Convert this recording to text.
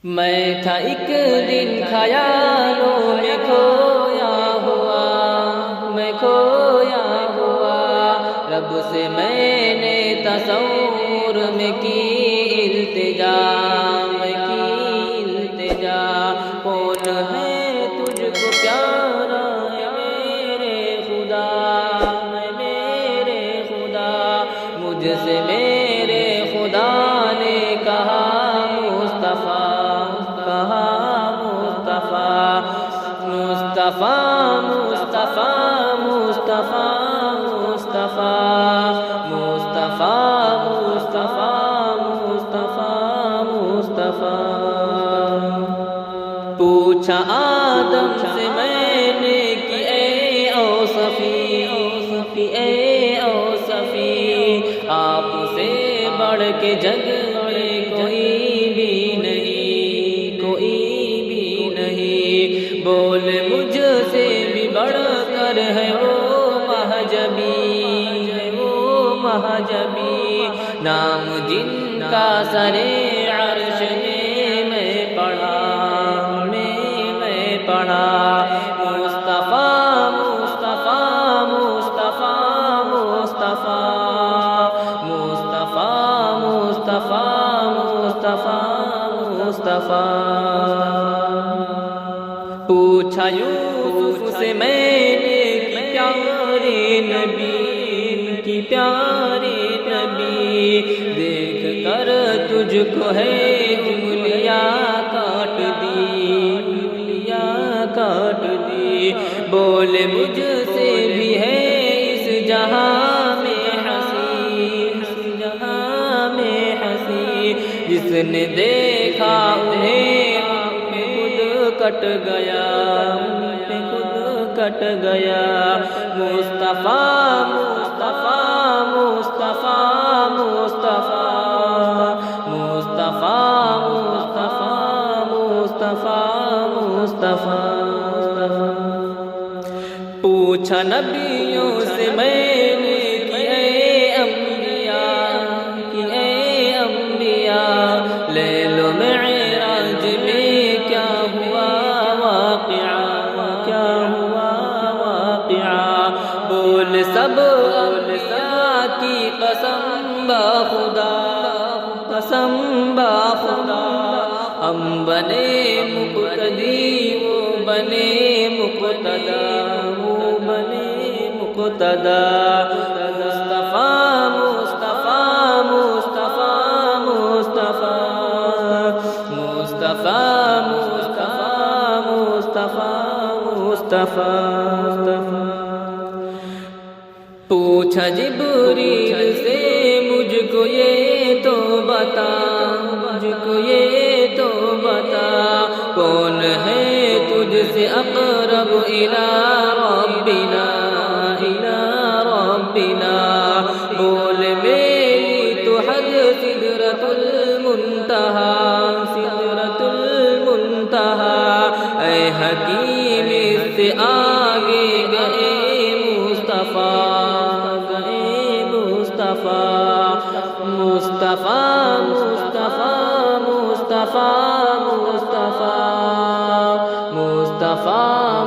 میں تھا ایک دن خیالوں میں کھویا ہوا، میں کھویا ہوا، رب سے میں نے تصور میں کی التجا، میں کی التجا، کون ہے تجھ کو پیارا ہے میرے خدا، ہے میرے خدا، مجھ سے میرے خدا نے کہا مصطفیٰ، کہا مصطفیٰ، مصطفیٰ، مصطفیٰ، مصطفیٰ، مصطفیٰ، مصطفیٰ، مصطفیٰ، مصطفیٰ، مصطفیٰ۔ پوچھا آدم سے میں نے کہ اے اوصفی، اے اوصفی، آپ سے بڑھ کے جگ میں کوئی بھی نہیں، کوئی بھی نہیں، بول مجھ سے بھی بڑھ کر ہے وہ مہجبی، ہے وہ مہجبی، نام جن کا سرے عرش میں پڑھا، میں پڑھا، مصطفیٰ، مصطفیٰ، مصطفیٰ، مصطفیٰ، مصطفیٰ، مصطفیٰ، مصطفیٰ، مصطفیٰ۔ پوچھا یوسف سے میں نے کہ پیارے نبی، کہ پیارے نبی، دیکھ کر تجھ کو ہے انگلیاں کاٹ دی، انگلیاں کاٹ دی، بولے مجھ سے بھی ہے اس جہاں میں ہنسی، اس جہاں میں ہنسی، جس نے دیکھا انہیں پہ خود کٹ گیا، پہ خود کٹ گیا، مصطفیٰ، مصطفیٰ، مصطفیٰ، مصطفیٰ، مصطفیٰ، مصطفیٰ، مصطفیٰ، مصطفیٰ۔ پوچھا نبیوں سے میں نے کہ اے انبیاء، کہ اے انبیاء، لیل و معراج میں کیا ہوا واقعہ، کیا ہوا واقعہ، بول سب انبیاء کی قسم بخدا، قسم بخدا، ہم بنے مقتدی وہ بنے مقتدا، وہ بنے مقتدا، مصطفیٰ، مصطفیٰ، مصطفیٰ، مصطفیٰ، مصطفیٰ، مصطفیٰ، مصطفیٰ۔ پوچھا جبریل سے مجھ کو یہ تو بتا، مجھ کو یہ تو بتا، کون ہے تجھ سے اقرب الی ربنا، الی ربنا، بول میری تو حد سدرۃ المنتہا، سدرۃ المنتہا، اے حکیم اس سے آگے گئے مصطفیٰ، گئے مصطفیٰ، مصطفیٰ، مصطفیٰ، مصطفیٰ، مصطفیٰ، مصطفیٰ،